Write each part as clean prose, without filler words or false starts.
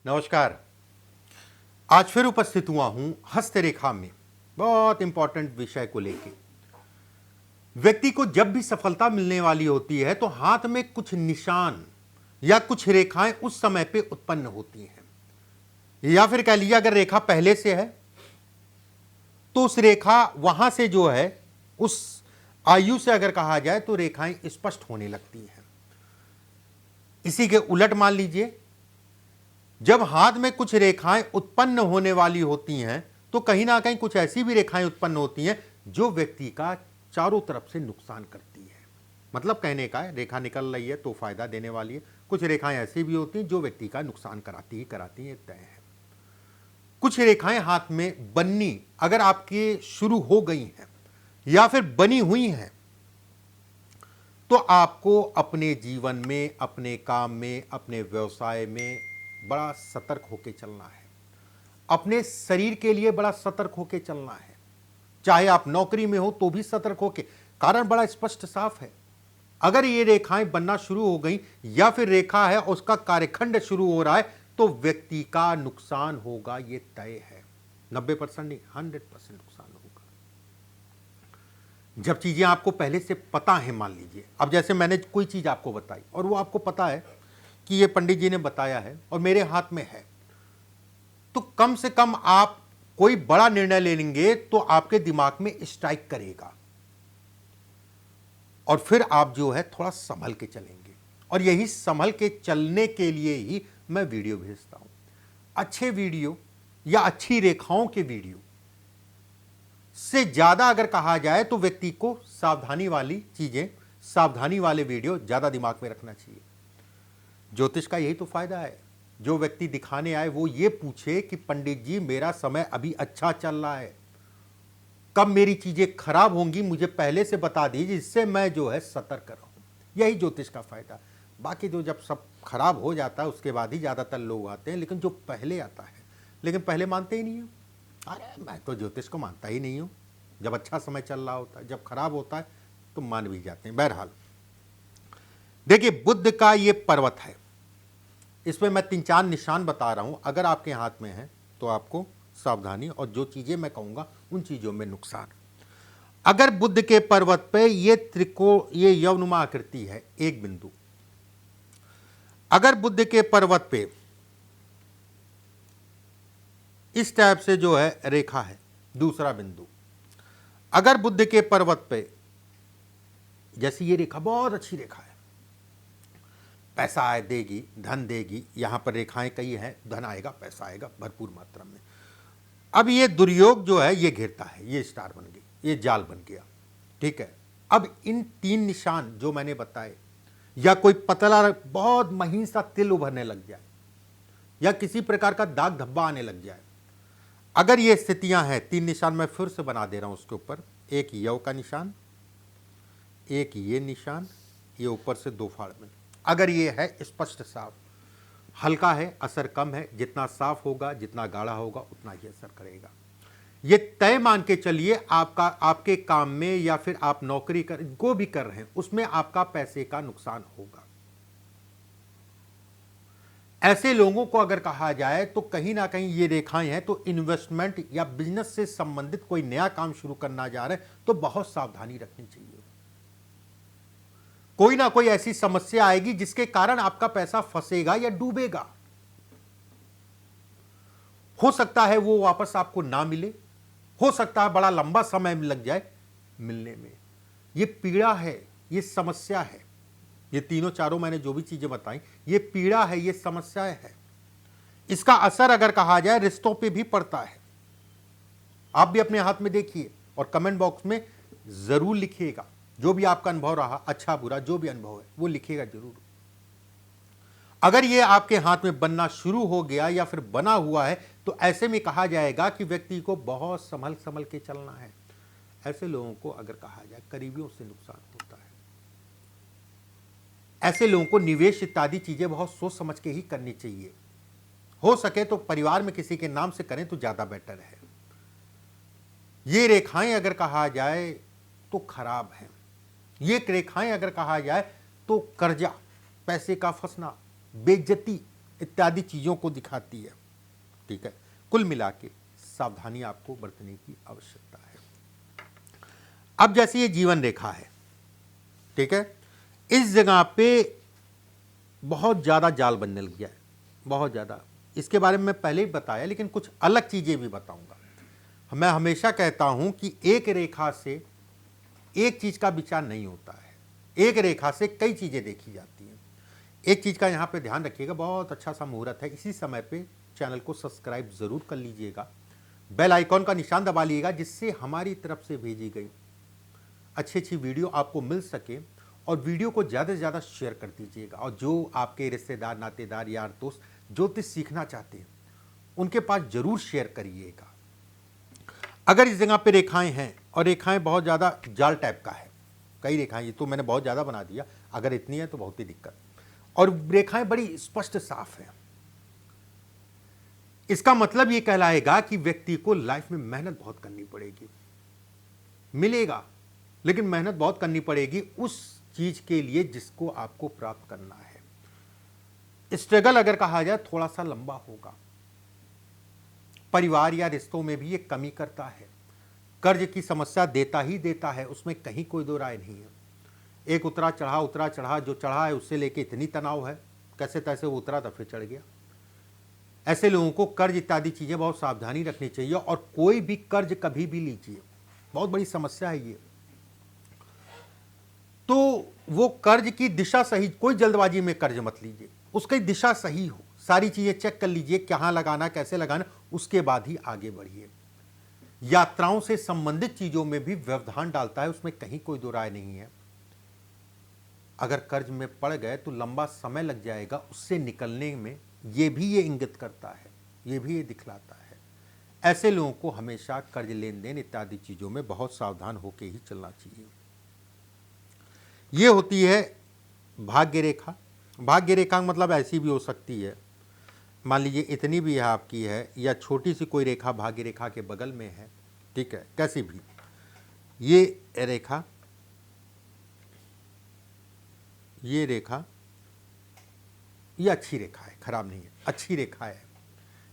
नमस्कार। आज फिर उपस्थित हुआ हूं हस्तरेखा में बहुत इंपॉर्टेंट विषय को लेके। व्यक्ति को जब भी सफलता मिलने वाली होती है तो हाथ में कुछ निशान या कुछ रेखाएं उस समय पे उत्पन्न होती हैं, या फिर कह लीजिए अगर रेखा पहले से है तो उस रेखा वहां से जो है उस आयु से अगर कहा जाए तो रेखाएं स्पष्ट होने लगती हैं। इसी के उलट मान लीजिए जब हाथ में कुछ रेखाएं उत्पन्न होने वाली होती हैं तो कहीं ना कहीं कुछ ऐसी भी रेखाएं उत्पन्न होती हैं जो व्यक्ति का चारों तरफ से नुकसान करती है। मतलब कहने का है रेखा निकल रही है तो फायदा देने वाली है, कुछ रेखाएं ऐसी भी होती हैं जो व्यक्ति का नुकसान कराती है, तय है। कुछ रेखाएं हाथ में बननी अगर आपके शुरू हो गई हैं या फिर बनी हुई हैं तो आपको अपने जीवन में, अपने काम में, अपने व्यवसाय में बड़ा सतर्क होकर चलना है। अपने शरीर के लिए बड़ा सतर्क होकर चलना है। चाहे आप नौकरी में हो तो भी सतर्क होकर, कारण बड़ा स्पष्ट साफ है। अगर ये रेखाएं बनना शुरू हो गई या फिर रेखा है उसका कार्यखंड शुरू हो रहा है तो व्यक्ति का नुकसान होगा, ये तय है। 90% नहीं, 100% नुकसान होगा। जब चीजें आपको पहले से पता है, मान लीजिए अब जैसे मैंने कोई चीज आपको बताई और वो आपको पता है कि ये पंडित जी ने बताया है और मेरे हाथ में है, तो कम से कम आप कोई बड़ा निर्णय ले लेंगे तो आपके दिमाग में स्ट्राइक करेगा और फिर आप जो है थोड़ा संभल के चलेंगे। और यही संभल के चलने के लिए ही मैं वीडियो भेजता हूं। अच्छे वीडियो या अच्छी रेखाओं के वीडियो से ज्यादा अगर कहा जाए तो व्यक्ति को सावधानी वाली चीजें, सावधानी वाले वीडियो ज्यादा दिमाग में रखना चाहिए। ज्योतिष का यही तो फायदा है। जो व्यक्ति दिखाने आए वो ये पूछे कि पंडित जी मेरा समय अभी अच्छा चल रहा है, कब मेरी चीजें खराब होंगी मुझे पहले से बता दीजिए जिससे मैं जो है सतर्क रहूं। यही ज्योतिष का फायदा। बाकी जो जब सब खराब हो जाता है उसके बाद ही ज्यादातर लोग आते हैं, लेकिन जो पहले आता है, लेकिन पहले मानते ही नहीं हो। अरे मैं तो ज्योतिष को मानता ही नहीं हूं। जब अच्छा समय चल रहा होता है, जब खराब होता है तो मान भी जाते हैं। बहरहाल देखिए, बुद्ध का ये पर्वत है, इसमें मैं 3-4 निशान बता रहा हूं। अगर आपके हाथ में है तो आपको सावधानी, और जो चीजें मैं कहूंगा उन चीजों में नुकसान। अगर बुद्ध के पर्वत पे ये यवनुमा आकृति है, एक बिंदु, अगर बुद्ध के पर्वत पे इस टाइप से जो है रेखा है, दूसरा बिंदु, अगर बुद्ध के पर्वत पे जैसी ये रेखा बहुत अच्छी रेखा है, पैसा आए देगी, धन देगी, यहां पर रेखाएं कई हैं, धन आएगा, पैसा आएगा भरपूर मात्रा में। अब ये दुर्योग जो है ये घिरता है, ये स्टार बन गई, ये जाल बन गया, ठीक है। अब इन 3 निशान जो मैंने बताए, या कोई पतला बहुत महीन सा तिल उभरने लग जाए या किसी प्रकार का दाग धब्बा आने लग जाए, अगर ये स्थितियां हैं, 3 निशान मैं फिर से बना दे रहा हूं उसके ऊपर, एक यव का निशान, एक ये निशान, ये ऊपर से 2 फाड़ में, अगर ये है स्पष्ट साफ, हल्का है, असर कम है, जितना साफ होगा, जितना गाढ़ा होगा उतना ही असर करेगा। ये तय मान के चलिए आपके काम में या फिर आप नौकरी को भी कर रहे हैं उसमें आपका पैसे का नुकसान होगा। ऐसे लोगों को अगर कहा जाए तो कहीं ना कहीं ये रेखाएं हैं तो इन्वेस्टमेंट या बिजनेस से संबंधित कोई नया काम शुरू करना जा रहे हैं तो बहुत सावधानी रखनी चाहिए। कोई ना कोई ऐसी समस्या आएगी जिसके कारण आपका पैसा फंसेगा या डूबेगा। हो सकता है वो वापस आपको ना मिले, हो सकता है बड़ा लंबा समय लग जाए मिलने में। ये पीड़ा है, ये समस्या है। ये तीनों चारों मैंने जो भी चीजें बताई, ये पीड़ा है, ये समस्याएं है। इसका असर अगर कहा जाए रिश्तों पे भी पड़ता है। आप भी अपने हाथ में देखिए और कमेंट बॉक्स में जरूर लिखिएगा जो भी आपका अनुभव रहा, अच्छा बुरा जो भी अनुभव है वो लिखिएगा जरूर। अगर ये आपके हाथ में बनना शुरू हो गया या फिर बना हुआ है तो ऐसे में कहा जाएगा कि व्यक्ति को बहुत संभल संभल के चलना है। ऐसे लोगों को अगर कहा जाए करीबियों से नुकसान होता है। ऐसे लोगों को निवेश इत्यादि चीजें बहुत सोच समझ के ही करनी चाहिए। हो सके तो परिवार में किसी के नाम से करें तो ज्यादा बेटर है। ये रेखाएं अगर कहा जाए तो खराब है। ये रेखाएं अगर कहा जाए तो कर्जा, पैसे का फंसना, बेइज्जती, इत्यादि चीज़ों को दिखाती है। ठीक है, कुल मिला के सावधानी आपको बरतने की आवश्यकता है। अब जैसे ये जीवन रेखा है, ठीक है, इस जगह पे बहुत ज़्यादा जाल बनने लग गया है, बहुत ज़्यादा। इसके बारे में मैं पहले ही बताया, लेकिन कुछ अलग चीज़ें भी बताऊंगा। मैं हमेशा कहता हूं कि एक रेखा से एक चीज़ का विचार नहीं होता है, एक रेखा से कई चीज़ें देखी जाती हैं। एक चीज़ का यहाँ पे ध्यान रखिएगा, बहुत अच्छा सा मुहूर्त है, इसी समय पे चैनल को सब्सक्राइब ज़रूर कर लीजिएगा, बेल आइकॉन का निशान दबा लीजिएगा, जिससे हमारी तरफ से भेजी गई अच्छी वीडियो आपको मिल सके। और वीडियो को ज़्यादा से ज़्यादा शेयर कर दीजिएगा। और जो आपके रिश्तेदार, नातेदार, यार दोस्त ज्योतिष सीखना चाहते हैं, उनके पास ज़रूर शेयर करिएगा। अगर इस जगह पे रेखाएं हैं और रेखाएं बहुत ज़्यादा जाल टाइप का है, कई रेखाएं, ये तो मैंने बहुत ज़्यादा बना दिया, अगर इतनी है तो बहुत ही दिक्कत, और रेखाएं बड़ी स्पष्ट साफ है, इसका मतलब ये कहलाएगा कि व्यक्ति को लाइफ में मेहनत बहुत करनी पड़ेगी। मिलेगा, लेकिन मेहनत बहुत करनी पड़ेगी उस चीज के लिए जिसको आपको प्राप्त करना है। स्ट्रगल अगर कहा जाए थोड़ा सा लंबा होगा। परिवार या रिश्तों में भी ये कमी करता है। कर्ज की समस्या देता ही देता है, उसमें कहीं कोई दो राय नहीं है। एक उतरा चढ़ा, जो चढ़ा है उससे लेके इतनी तनाव है, कैसे तैसे वो उतरा तो फिर चढ़ गया। ऐसे लोगों को कर्ज इत्यादि चीजें बहुत सावधानी रखनी चाहिए। और कोई भी कर्ज कभी भी लीजिए, बहुत बड़ी समस्या है ये, तो वो कर्ज की दिशा सही, कोई जल्दबाजी में कर्ज मत लीजिए, उसकी दिशा सही हो, सारी चीजें चेक कर लीजिए, कहां लगाना, कैसे लगाना, उसके बाद ही आगे बढ़िए। यात्राओं से संबंधित चीजों में भी व्यवधान डालता है, उसमें कहीं कोई दो राय नहीं है। अगर कर्ज में पड़ गए तो लंबा समय लग जाएगा उससे निकलने में, ये भी ये इंगित करता है, ये भी ये दिखलाता है। ऐसे लोगों को हमेशा कर्ज, लेन देन इत्यादि चीजों में बहुत सावधान होकर ही चलना चाहिए। ये होती है भाग्य रेखा। भाग्य रेखा का मतलब ऐसी भी हो सकती है, मान लीजिए इतनी भी आपकी है, या छोटी सी कोई रेखा भाग्य रेखा के बगल में है, ठीक है, कैसी भी। ये रेखा, ये रेखा, ये अच्छी रेखा है, खराब नहीं है, अच्छी रेखा है।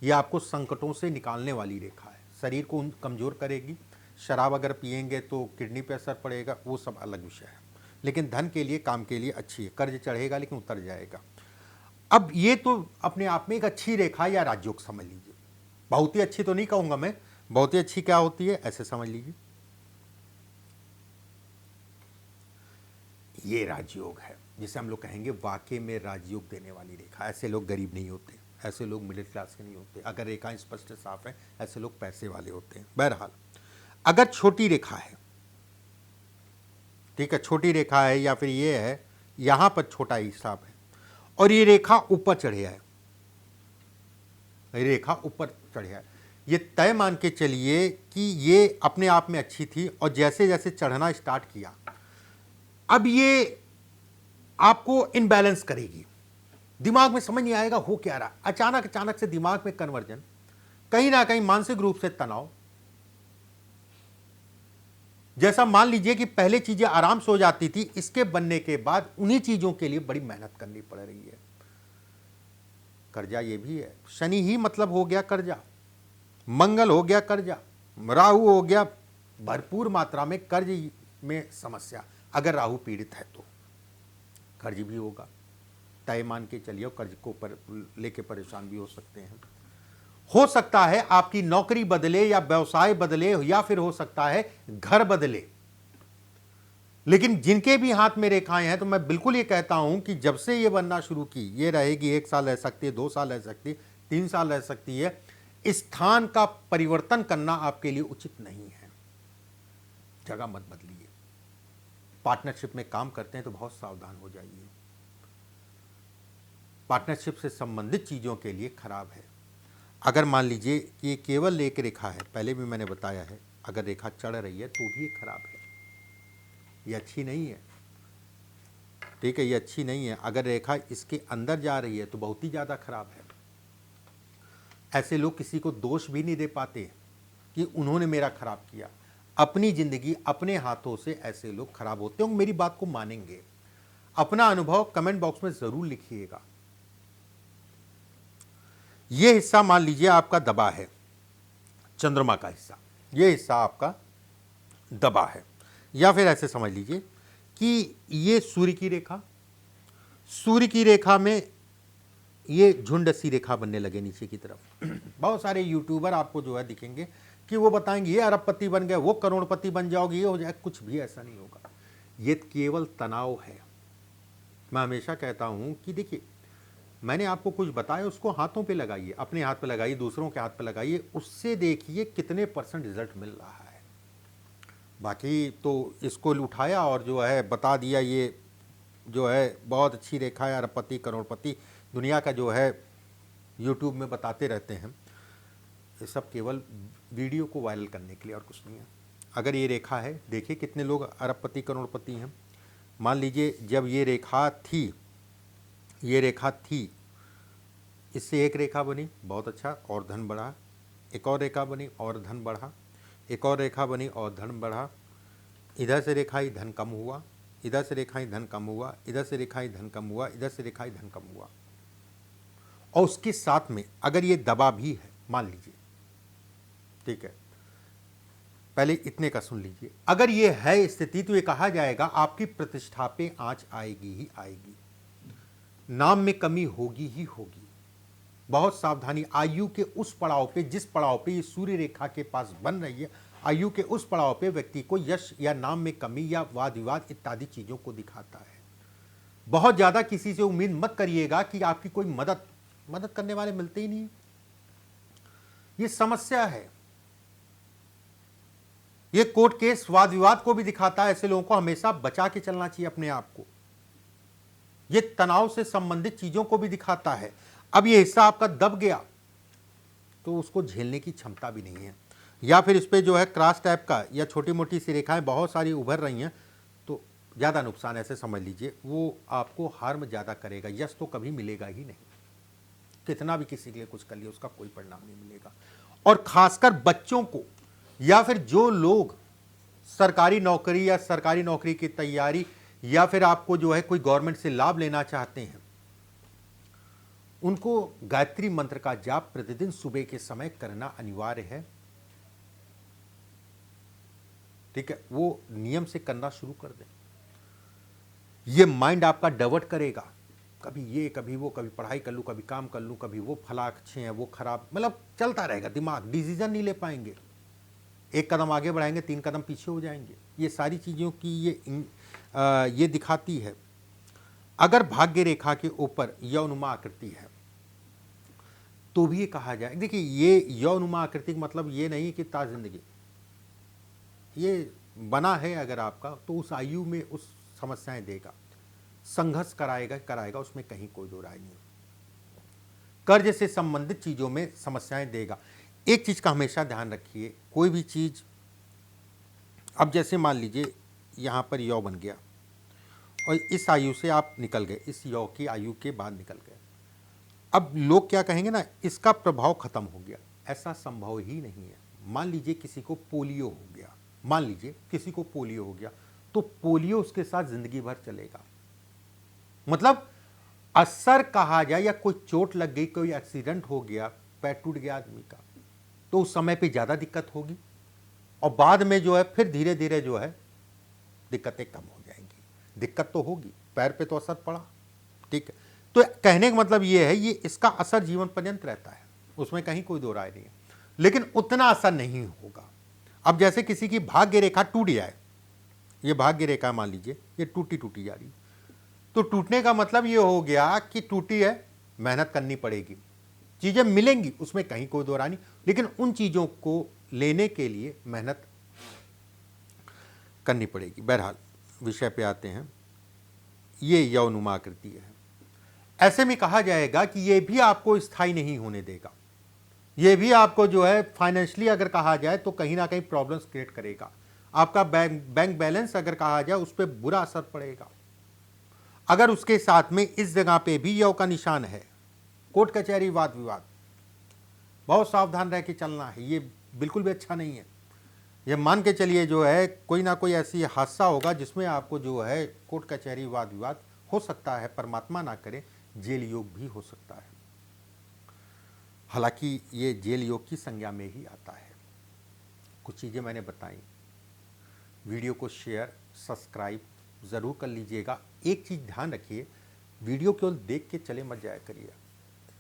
ये आपको संकटों से निकालने वाली रेखा है। शरीर को कमज़ोर करेगी, शराब अगर पिएंगे तो किडनी पे असर पड़ेगा, वो सब अलग विषय है, लेकिन धन के लिए, काम के लिए अच्छी है। कर्ज चढ़ेगा लेकिन उतर जाएगा। अब ये तो अपने आप में एक अच्छी रेखा या राजयोग समझ लीजिए। बहुत ही अच्छी तो नहीं कहूंगा मैं, बहुत ही अच्छी क्या होती है ऐसे समझ लीजिए। ये राजयोग है, जिसे हम लोग कहेंगे वाकई में राजयोग देने वाली रेखा। ऐसे लोग गरीब नहीं होते, ऐसे लोग मिडिल क्लास के नहीं होते। अगर रेखाएं स्पष्ट साफ है, ऐसे लोग पैसे वाले होते हैं। बहरहाल, अगर छोटी रेखा है, ठीक है, छोटी रेखा है, या फिर ये है, यहां पर छोटा हिसाब है, और ये रेखा ऊपर चढ़े है, रेखा ऊपर चढ़े है, ये तय मान के चलिए कि ये अपने आप में अच्छी थी, और जैसे जैसे चढ़ना स्टार्ट किया, अब ये आपको इनबैलेंस करेगी। दिमाग में समझ नहीं आएगा हो क्या रहा, अचानक से दिमाग में कन्वर्जन, कहीं ना कहीं मानसिक रूप से तनाव। जैसा मान लीजिए कि पहले चीजें आराम से हो जाती थी, इसके बनने के बाद उन्हीं चीजों के लिए बड़ी मेहनत करनी पड़ रही है। कर्जा ये भी है, शनि ही मतलब हो गया कर्जा, मंगल हो गया कर्जा, राहु हो गया भरपूर मात्रा में कर्ज में समस्या। अगर राहु पीड़ित है तो कर्ज भी होगा, तय मान के चलिए, कर्ज को लेके परेशान भी हो सकते हैं। हो सकता है आपकी नौकरी बदले या व्यवसाय बदले, या फिर हो सकता है घर बदले। लेकिन जिनके भी हाथ में रेखाएं हैं, तो मैं बिल्कुल ये कहता हूं कि जब से ये बनना शुरू की, ये रहेगी, 1 साल रह सकती है, 2 साल रह सकती है, 3 साल रह सकती है। स्थान का परिवर्तन करना आपके लिए उचित नहीं है, जगह मत बदलिए। पार्टनरशिप में काम करते हैं तो बहुत सावधान हो जाइए, पार्टनरशिप से संबंधित चीजों के लिए खराब है। अगर मान लीजिए कि ये केवल एक रेखा है, पहले भी मैंने बताया है, अगर रेखा चढ़ रही है तो भी खराब है, ये अच्छी नहीं है, ठीक है, ये अच्छी नहीं है। अगर रेखा इसके अंदर जा रही है तो बहुत ही ज़्यादा खराब है। ऐसे लोग किसी को दोष भी नहीं दे पाते कि उन्होंने मेरा खराब किया। अपनी ज़िंदगी अपने हाथों से ऐसे लोग खराब होते होंगे, मेरी बात को मानेंगे। अपना अनुभव कमेंट बॉक्स में ज़रूर लिखिएगा। ये हिस्सा मान लीजिए आपका दबा है, चंद्रमा का हिस्सा, ये हिस्सा आपका दबा है, या फिर ऐसे समझ लीजिए कि ये सूर्य की रेखा, सूर्य की रेखा में ये झुंड सी रेखा बनने लगे नीचे की तरफ। बहुत सारे यूट्यूबर आपको जो है दिखेंगे कि वो बताएंगे ये अरबपति बन गए, वो करोड़पति बन जाओगे, ये हो जाए, कुछ भी ऐसा नहीं होगा। ये केवल तनाव है। मैं हमेशा कहता हूं कि देखिए, मैंने आपको कुछ बताया, उसको हाथों पे लगाइए, अपने हाथ पे लगाइए, दूसरों के हाथ पे लगाइए, उससे देखिए कितने % रिजल्ट मिल रहा है। बाकी तो इसको उठाया और जो है बता दिया ये जो है बहुत अच्छी रेखा है, अरबपति करोड़पति दुनिया का जो है यूट्यूब में बताते रहते हैं। ये सब केवल वीडियो को वायरल करने के लिए और कुछ नहीं है। अगर ये रेखा है, देखिए कितने लोग अरबपति करोड़पति हैं। मान लीजिए जब ये रेखा थी, ये रेखा थी, इससे एक रेखा बनी, बहुत अच्छा, और धन बढ़ा, एक और रेखा बनी और धन बढ़ा, एक और रेखा बनी और धन बढ़ा, इधर से रेखा ही धन कम हुआ, इधर से रेखा ही धन कम हुआ, इधर से रेखा ही धन कम हुआ, इधर से रेखा ही धन कम हुआ। और उसके साथ में अगर ये दबा भी है, मान लीजिए, ठीक है, पहले इतने का सुन लीजिए, अगर ये है स्थिति तो ये कहा जाएगा आपकी प्रतिष्ठा पे आंच आएगी ही आएगी, नाम में कमी होगी ही होगी। बहुत सावधानी, आयु के उस पड़ाव पे, जिस पड़ाव पे ये सूर्य रेखा के पास बन रही है, आयु के उस पड़ाव पे व्यक्ति को यश या नाम में कमी या वाद विवाद इत्यादि चीजों को दिखाता है। बहुत ज्यादा किसी से उम्मीद मत करिएगा कि आपकी कोई मदद करने वाले मिलते ही नहीं। ये समस्या है। ये कोर्ट केस वाद विवाद को भी दिखाता है। ऐसे लोगों को हमेशा बचा के चलना चाहिए अपने आप को। ये तनाव से संबंधित चीजों को भी दिखाता है। अब ये हिस्सा आपका दब गया तो उसको झेलने की क्षमता भी नहीं है, या फिर इस पे जो है क्रॉस टाइप का या छोटी मोटी सी रेखाएं बहुत सारी उभर रही हैं, तो ज़्यादा नुकसान ऐसे समझ लीजिए, वो आपको हार्म ज़्यादा करेगा, यश तो कभी मिलेगा ही नहीं। कितना भी किसी के लिए कुछ कर लिया, उसका कोई परिणाम नहीं मिलेगा। और खासकर बच्चों को, या फिर जो लोग सरकारी नौकरी या सरकारी नौकरी की तैयारी, या फिर आपको जो है कोई गवर्नमेंट से लाभ लेना चाहते हैं, उनको गायत्री मंत्र का जाप प्रतिदिन सुबह के समय करना अनिवार्य है। ठीक है, वो नियम से करना शुरू कर दें। ये माइंड आपका डाइवर्ट करेगा, कभी ये कभी वो, कभी पढ़ाई कर लूँ, कभी काम कर लूँ, कभी वो फला अच्छे हैं वो खराब, मतलब चलता रहेगा दिमाग, डिसीजन नहीं ले पाएंगे, एक कदम आगे बढ़ाएंगे 3 कदम पीछे हो जाएंगे। ये सारी चीज़ों की ये दिखाती है। अगर भाग्य रेखा के ऊपर यौनुमा आकृति है तो भी ये कहा जाए, देखिए ये यौनुमा आकृति मतलब ये नहीं कि ता जिंदगी, ये बना है अगर आपका तो उस आयु में उस समस्याएं देगा, संघर्ष कराएगा, उसमें कहीं कोई दो राय नहीं। कर्ज से संबंधित चीज़ों में समस्याएं देगा। एक चीज़ का हमेशा ध्यान रखिए, कोई भी चीज़, अब जैसे मान लीजिए यहाँ पर यौ बन गया और इस आयु से आप निकल गए, इस यौ की आयु के बाद निकल गए, अब लोग क्या कहेंगे ना, इसका प्रभाव खत्म हो गया। ऐसा संभव ही नहीं है। मान लीजिए किसी को पोलियो हो गया, मान लीजिए किसी को पोलियो हो गया, तो पोलियो उसके साथ जिंदगी भर चलेगा। मतलब असर कहा जाए, या कोई चोट लग गई, कोई एक्सीडेंट हो गया, पैर टूट गया आदमी का, तो उस समय पे ज़्यादा दिक्कत होगी और बाद में जो है फिर धीरे धीरे जो है दिक्कतें कम हो जाएंगी। दिक्कत तो होगी, पैर पे तो असर पड़ा, ठीक है। तो कहने का मतलब ये है, ये इसका असर जीवन पर्यंत रहता है, उसमें कहीं कोई दो राय नहीं है, लेकिन उतना असर नहीं होगा। अब जैसे किसी की भाग्य रेखा टूट जाए, ये भाग्य रेखा मान लीजिए ये टूटी टूटी जा रही, तो टूटने का मतलब ये हो गया कि टूटी है, मेहनत करनी पड़ेगी, चीजें मिलेंगी, उसमें कहीं कोई दो राय नहीं, लेकिन उन चीजों को लेने के लिए मेहनत करनी पड़ेगी। बहरहाल विषय पे आते हैं, ये यौनुमा आकृति है। ऐसे में कहा जाएगा कि ये भी आपको स्थायी नहीं होने देगा, ये भी आपको जो है फाइनेंशियली अगर कहा जाए तो कहीं ना कहीं प्रॉब्लम्स क्रिएट करेगा। आपका बैंक बैलेंस अगर कहा जाए उस पर बुरा असर पड़ेगा। अगर उसके साथ में इस जगह पे भी यौ का निशान है, कोर्ट कचहरी वाद विवाद, बहुत सावधान रह के चलना है, ये बिल्कुल भी अच्छा नहीं है। ये मान के चलिए जो है कोई ना कोई ऐसी हादसा होगा जिसमें आपको जो है कोर्ट कचहरी वाद विवाद हो सकता है, परमात्मा ना करे जेल योग भी हो सकता है। हालांकि ये जेल योग की संज्ञा में ही आता है। कुछ चीज़ें मैंने बताई, वीडियो को शेयर सब्सक्राइब ज़रूर कर लीजिएगा। एक चीज़ ध्यान रखिए, वीडियो केवल देख के चले मत जाया करिए।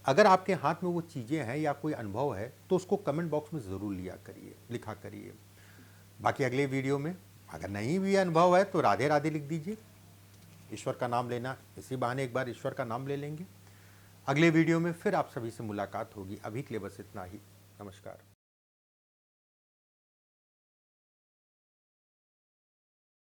अगर आपके हाथ में वो चीज़ें हैं या कोई अनुभव है तो उसको कमेंट बॉक्स में ज़रूर लिखा करिए। बाकी अगले वीडियो में अगर नहीं भी अनुभव है तो राधे राधे लिख दीजिए। ईश्वर का नाम लेना, इसी बहाने एक बार ईश्वर का नाम ले लेंगे। अगले वीडियो में फिर आप सभी से मुलाकात होगी। अभी के लिए बस इतना ही। नमस्कार।